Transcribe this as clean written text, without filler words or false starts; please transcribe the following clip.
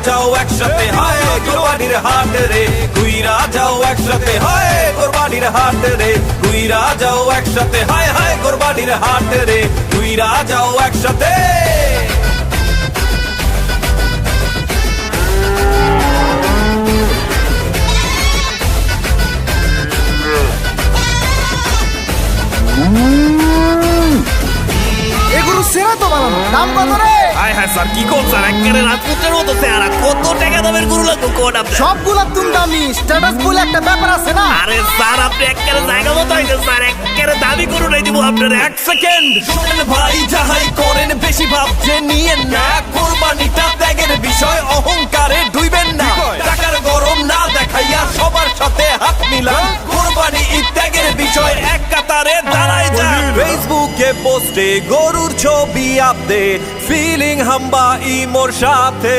যাও একসাথে হায় কোরবানির হাট রে কুইরা যাও একসাথে হায় কোরবানির হাট রে কুইরা যাও একসাথে হায় হায় কোরবানির হাট রে কুইরা যাও একসাথে এগুলো সেরা তো বানানো দাম কত রে? হায় হায় স্যার কি করছেন একেবারে রাজপুতের মতো চেহারা কত টাকা দামের গরু লাগবে কোন আপনি সবগুলা তুমি দামি স্ট্যাটাস বলে একটা ব্যাপার আছে না। আরে স্যার আপনি একেবারে জায়গা মতো হয়েছে স্যার একেবারে দামি গরু নাই দিব আপনার এক সেকেন্ড শুনেন ভাই যাহাই করেন বেশি ভাবছে নিয়েন না কোরবানিটা ত্যাগের বিষয় অহংকারে ডুইবেন না টাকার গরম না দেখাইয়া সবার সাথে হাত মিলান কোরবানি ত্যাগের বিষয় এক কাতারে দাঁড়ায় যান ফেসবুকে পোস্টে গরুর ছবি আপডেট ফিলিং হাম্বা ইমোর সাথে